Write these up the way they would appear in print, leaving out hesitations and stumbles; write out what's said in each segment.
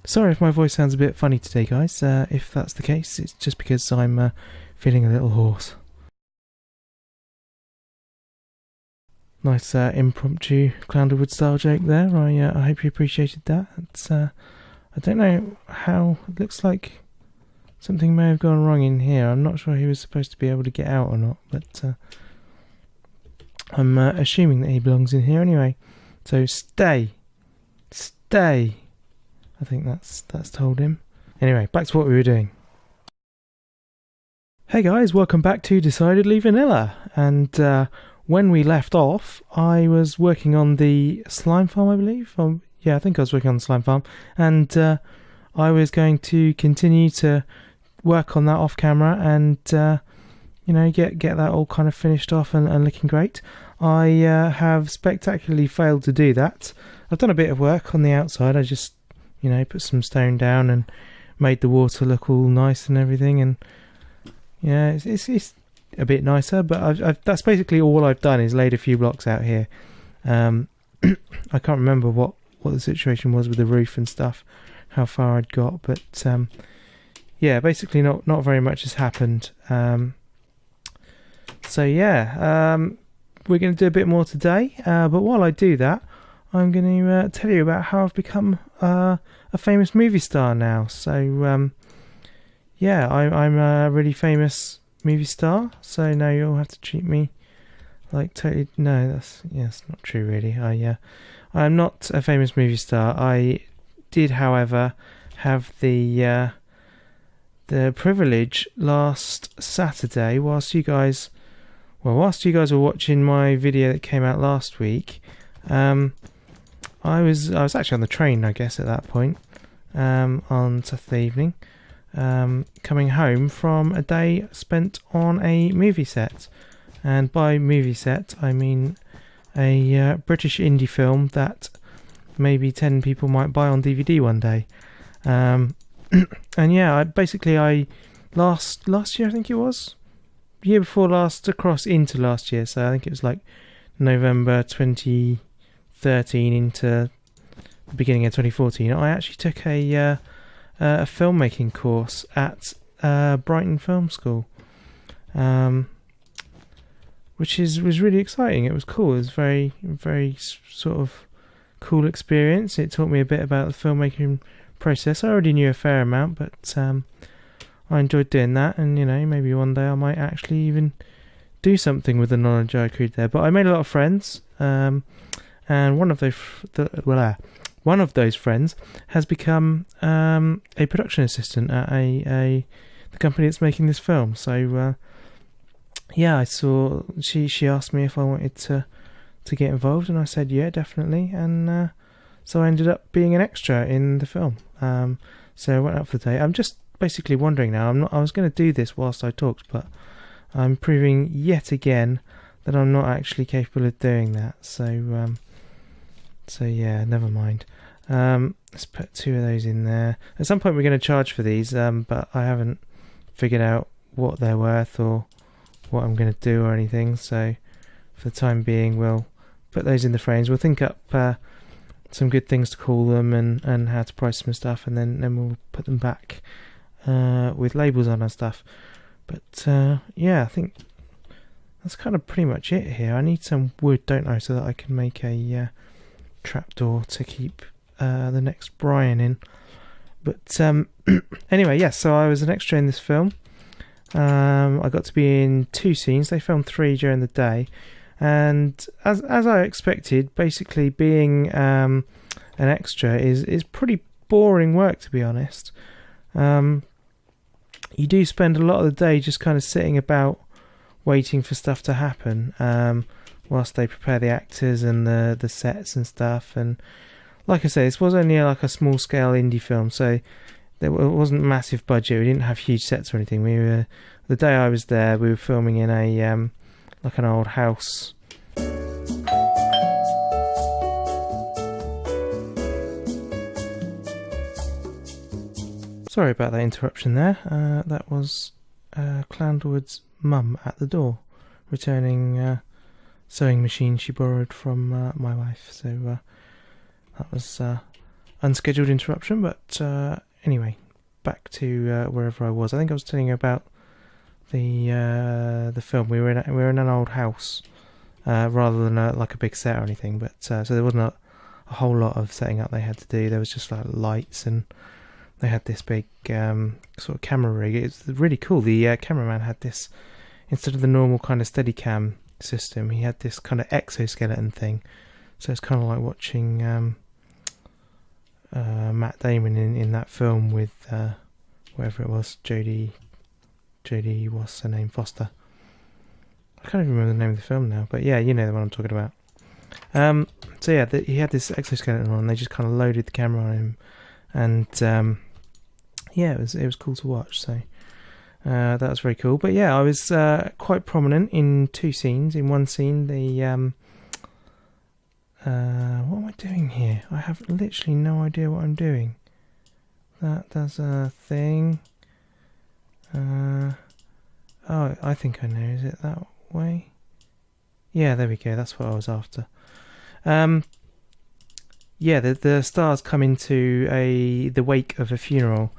Sorry if my voice sounds a bit funny today, guys. If that's the case, it's just because I'm feeling a little hoarse. Nice impromptu Clownderwood style joke there. I hope you appreciated that. It's I don't know how. It looks like something may have gone wrong in here. I'm not sure he was supposed to be able to get out or not, but I'm assuming that he belongs in here anyway. So stay. I think that's told him. Anyway, back to what we were doing. Hey guys, welcome back to Decidedly Vanilla. And when we left off, I was working on the slime farm, I believe. Yeah, I think I was working on the slime farm. And I was going to continue to work on that off camera and get that all kind of finished off and looking great. I have spectacularly failed to do that. I've done a bit of work on the outside. I just put some stone down and made the water look all nice and everything, and yeah, it's a bit nicer, but that's basically all I've done, is laid a few blocks out here. I can't remember what the situation was with the roof and stuff, how far I'd got, but yeah, basically not very much has happened. So yeah, we're going to do a bit more today, but while I do that, I'm going to tell you about how I've become a famous movie star now. So yeah, I'm a really famous movie star, so now you'll have to treat me like totally... No, that's not true really. I'm not a famous movie star. I did, however, have the privilege last Saturday, whilst you guys were watching my video that came out last week. I was actually on the train, I guess, at that point, on Saturday evening, coming home from a day spent on a movie set. And by movie set, I mean a British indie film that maybe 10 people might buy on DVD one day. And yeah, I last year, I think it was, year before last, across into last year, so I think it was like November 2013 into the beginning of 2014, I actually took a filmmaking course at Brighton Film School, which was really exciting. It was cool. It was very, very sort of cool experience. It taught me a bit about the filmmaking process. I already knew a fair amount, but I enjoyed doing that, and maybe one day I might actually even do something with the knowledge I accrued there. But I made a lot of friends, and one of those friends has become a production assistant at the company that's making this film. So yeah, I saw she asked me if I wanted to get involved, and I said yeah, definitely, and so I ended up being an extra in the film. So I went out for the day. I'm just basically wondering now. I was going to do this whilst I talked, but I'm proving yet again that I'm not actually capable of doing that. So yeah, never mind. Let's put 2 of those in there. At some point we're going to charge for these, but I haven't figured out what they're worth or what I'm going to do or anything. So for the time being, we'll put those in the frames. We'll think up some good things to call them and how to price them and stuff, and then we'll put them back with labels on and stuff. But yeah, I think that's kind of pretty much it here. I need some wood, don't I, so that I can make a trapdoor to keep the next Brian in. But anyway, yes, so I was an extra in this film. I got to be in 2 scenes. They filmed 3 during the day, and as I expected, basically being an extra is pretty boring work, to be honest. You do spend a lot of the day just kind of sitting about waiting for stuff to happen, whilst they prepare the actors and the sets and stuff. And like I say, this was only like a small scale indie film, so it wasn't massive budget. We didn't have huge sets or anything. The day I was there, we were filming in a like an old house. Sorry about that interruption there. That was Clownderwood's mum at the door, returning sewing machine she borrowed from my wife. So that was unscheduled interruption. But anyway, back to wherever I was. I think I was telling you about the film. We were in an old house rather than like a big set or anything. But so there wasn't a whole lot of setting up they had to do. There was just like lights, and they had this big sort of camera rig. It's really cool. The cameraman had this, instead of the normal kind of Steadicam system, he had this kind of exoskeleton thing. So it's kind of like watching Matt Damon in that film with whatever it was, Jodie, what's her name, Foster. I can't even remember the name of the film now, but yeah, you know the one I'm talking about. So yeah, he had this exoskeleton on. They just kind of loaded the camera on him, and yeah, it was cool to watch. So that was very cool. But yeah, I was quite prominent in two scenes. In one scene, the what am I doing here? I have literally no idea what I'm doing. That does a thing. Oh, I think I know. Is it that way? Yeah, there we go. That's what I was after. Yeah, the stars come into the wake of a funeral.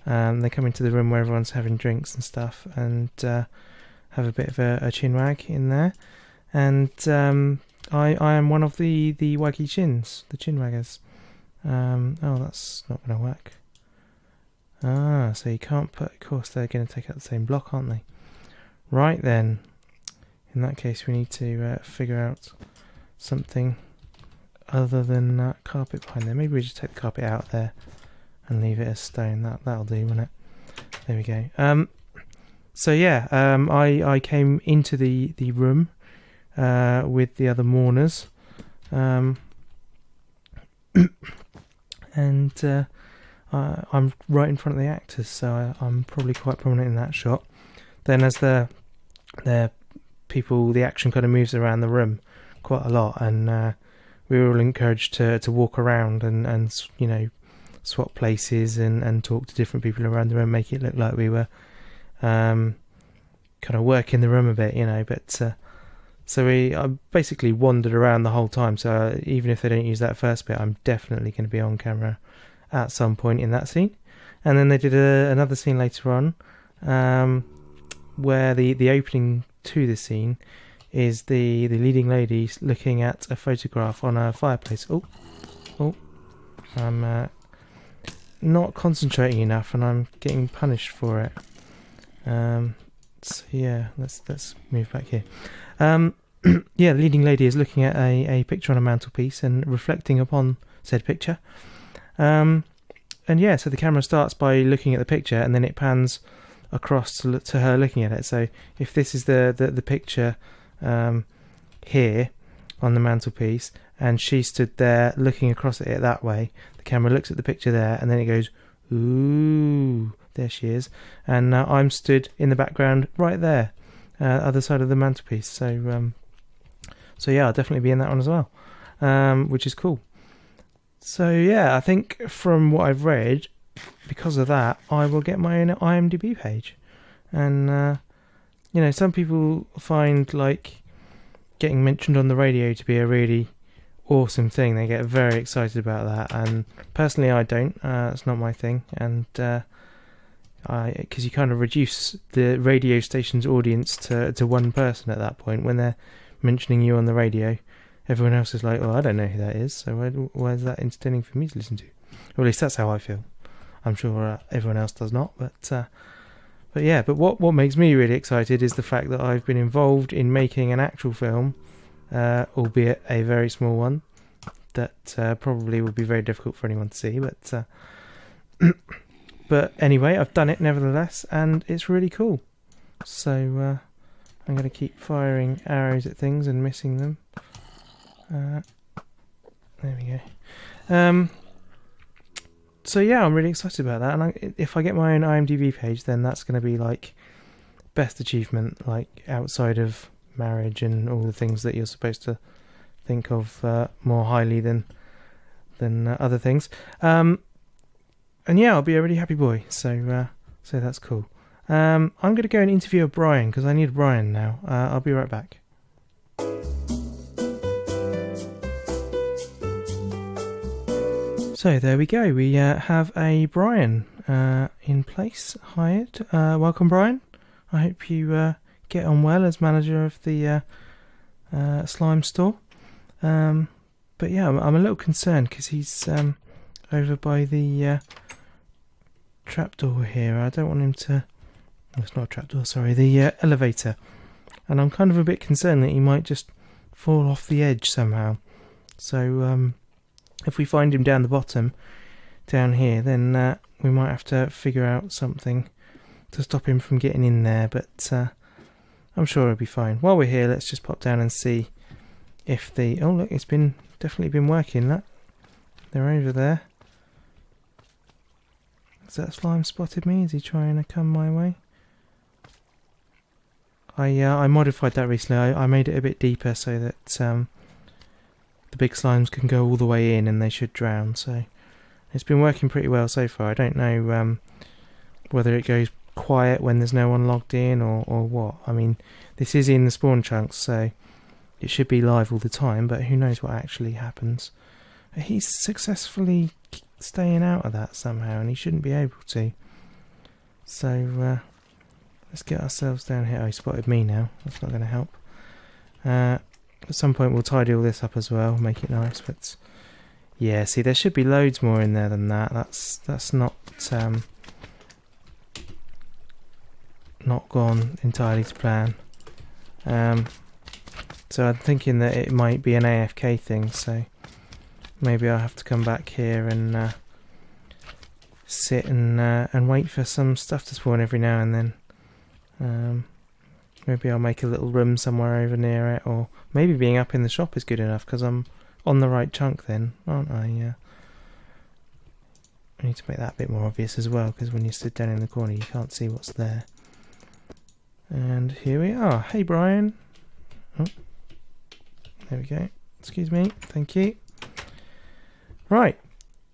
They come into the room where everyone's having drinks and stuff, and have a bit of a chinwag in there. And I am one of the waggy chins, the chinwaggers. Oh, that's not going to work. Ah, so you can't put... Of course, they're going to take out the same block, aren't they? Right then. In that case, we need to figure out something other than carpet behind there. Maybe we just take the carpet out there and leave it as stone. That'll do, won't it? There we go. So yeah, I came into the room with the other mourners, and I'm right in front of the actors, so I'm probably quite prominent in that shot. Then as the people, the action kind of moves around the room quite a lot, and we were all encouraged to walk around and you know, swap places and talk to different people around the room, make it look like we were kind of working the room a bit, you know. But so I basically wandered around the whole time. So even if they don't use that first bit, I'm definitely going to be on camera at some point in that scene. And then they did another scene later on, where the opening to the scene is the leading lady looking at a photograph on a fireplace. Oh, I'm not concentrating enough, and I'm getting punished for it. So yeah, let's move back here. Yeah, the leading lady is looking at a picture on a mantelpiece and reflecting upon said picture. And yeah, so the camera starts by looking at the picture, and then it pans across to her looking at it. So if this is the picture here on the mantelpiece, and she stood there looking across at it that way, the camera looks at the picture there, and then it goes, ooh, there she is. And I'm stood in the background right there, other side of the mantelpiece. So yeah, I'll definitely be in that one as well, which is cool. So yeah, I think from what I've read, because of that, I will get my own IMDb page. And you know, some people find like getting mentioned on the radio to be a really awesome thing. They get very excited about that, and personally I don't. It's not my thing, and because you kind of reduce the radio station's audience to one person at that point. When they're mentioning you on the radio, everyone else is like, oh, I don't know who that is, so why is that entertaining for me to listen to? Or at least that's how I feel. I'm sure everyone else does not, but yeah. But what makes me really excited is the fact that I've been involved in making an actual film, albeit a very small one, that probably would be very difficult for anyone to see. But anyway, I've done it nevertheless, and it's really cool. So I'm going to keep firing arrows at things and missing them. There we go. So yeah, I'm really excited about that, and if I get my own IMDb page, then that's going to be like best achievement, like outside of marriage and all the things that you're supposed to think of more highly than other things. And yeah, I'll be a really happy boy. So that's cool. I'm going to go and interview Brian because I need Brian now. I'll be right back. So there we go. We have a Brian in place, hired. Welcome, Brian. I hope you get on well as manager of the slime store. But yeah, I'm a little concerned because he's over by the trapdoor here. I don't want him to... Oh, it's not a trapdoor, sorry. The elevator. And I'm kind of a bit concerned that he might just fall off the edge somehow. So if we find him down the bottom, down here, then we might have to figure out something to stop him from getting in there. But I'm sure he'll be fine. While we're here, let's just pop down and see if the... Oh, look, it's definitely been working. That they're over there. Has that slime spotted me? Is he trying to come my way? I modified that recently. I made it a bit deeper so that the big slimes can go all the way in and they should drown. So it's been working pretty well so far. I don't know whether it goes quiet when there's no one logged in or what. I mean, this is in the spawn chunks, so it should be live all the time, but who knows what actually happens. He's successfully staying out of that somehow, and he shouldn't be able to. So let's get ourselves down here. Oh, he spotted me now. That's not going to help. At some point we'll tidy all this up as well, make it nice. But yeah, see, there should be loads more in there than that. That's not gone entirely to plan. So I'm thinking that it might be an AFK thing. So maybe I'll have to come back here and sit and wait for some stuff to spawn every now and then. Maybe I'll make a little room somewhere over near it, or maybe being up in the shop is good enough because I'm on the right chunk then, aren't I? Yeah. I need to make that a bit more obvious as well, because when you sit down in the corner you can't see what's there. And here we are. Hey, Brian. Oh, there we go. Excuse me. Thank you. Right.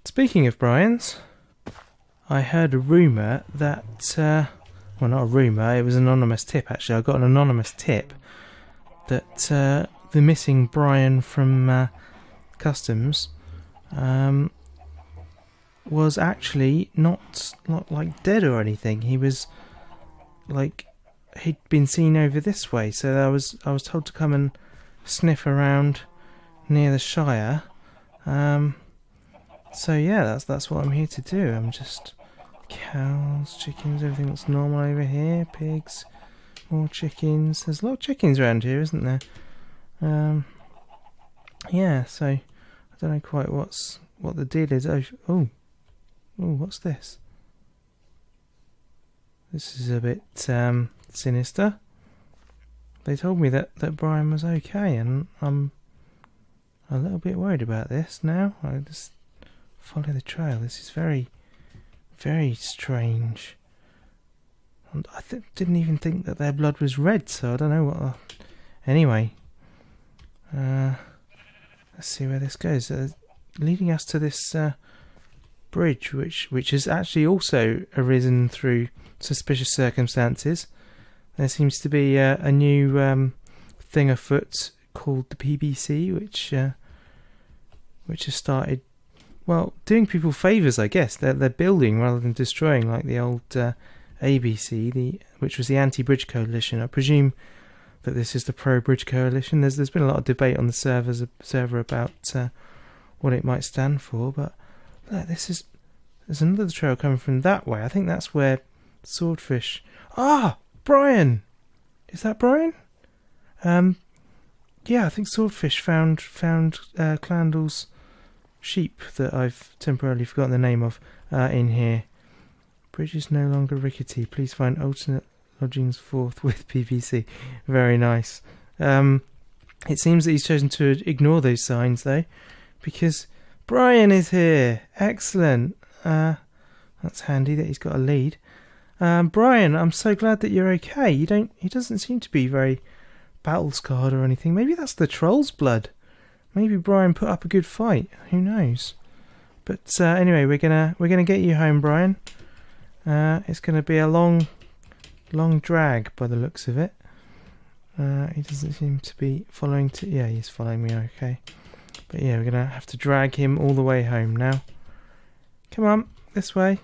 Speaking of Brian's, I heard a rumour that... well, not a rumour, it was an anonymous tip actually. I got an anonymous tip that the missing Brian from Customs was actually not like dead or anything. He was like, he'd been seen over this way, so I was told to come and sniff around near the Shire. So yeah, that's what I'm here to do. I'm just... Cows, chickens, everything looks normal over here. Pigs, more chickens. There's a lot of chickens around here, isn't there? Yeah, so I don't know quite what the deal is. Oh, what's this? This is a bit sinister. They told me that Brian was okay, and I'm a little bit worried about this now. I just follow the trail. This is very strange. And I didn't even think that their blood was red, so I don't know what... Anyway, let's see where this goes. Leading us to this bridge, which has actually also arisen through suspicious circumstances. There seems to be a new thing afoot called the PBC, which has started... Well, doing people favours, I guess. They're building rather than destroying, like the old ABC, which was the Anti-Bridge Coalition. I presume that this is the Pro-Bridge Coalition. There's been a lot of debate on the server about what it might stand for, but look, there's another trail coming from that way. I think that's where Swordfish... Ah! Brian! Is that Brian? Yeah, I think Swordfish found Clandle's sheep that I've temporarily forgotten the name of in here. Bridge is no longer rickety. Please find alternate lodgings forthwith. PVC. Very nice. It seems that he's chosen to ignore those signs though, because Brian is here. Excellent. That's handy that he's got a lead. Brian, I'm so glad that you're okay. He doesn't seem to be very battle scarred or anything. Maybe that's the troll's blood. Maybe Brian put up a good fight. Who knows? But anyway, we're gonna get you home, Brian. It's gonna be a long drag by the looks of it. He doesn't seem to be following. Yeah, he's following me. Okay. But yeah, we're gonna have to drag him all the way home now. Come on, this way.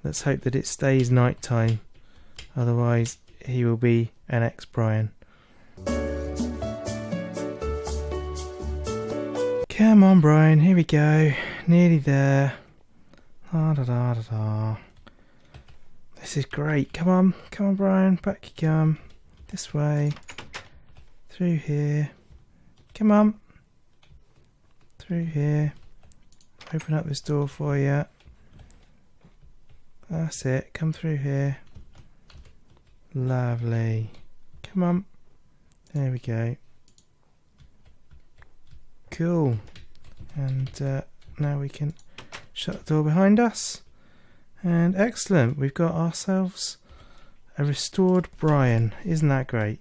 Let's hope that it stays night time. Otherwise, he will be an ex-Brian. Come on, Brian. Here we go. Nearly there. Da da da da da. This is great. Come on, Brian. Back you come. This way. Through here. Come on. Through here. Open up this door for you. That's it. Come through here. Lovely. Come on. There we go. Cool. And now we can shut the door behind us. And excellent. We've got ourselves a restored Brian. Isn't that great?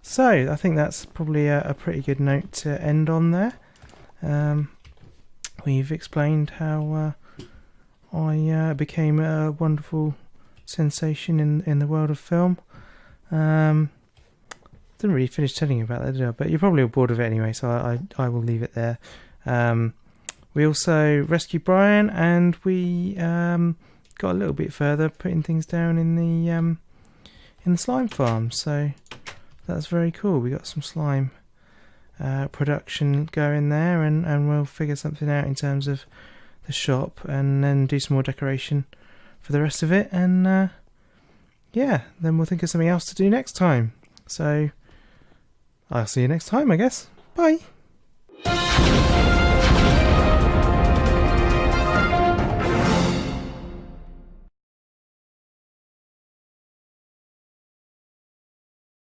So I think that's probably a pretty good note to end on there. We've explained how I became a wonderful sensation in the world of film. Didn't really finish telling you about that, did I? But you're probably all bored of it anyway, so I will leave it there. We also rescued Brian, and we got a little bit further, putting things down in the slime farm. So that's very cool. We got some slime production going there, and we'll figure something out in terms of the shop, and then do some more decoration for the rest of it, and yeah, then we'll think of something else to do next time. So I'll see you next time, I guess. Bye.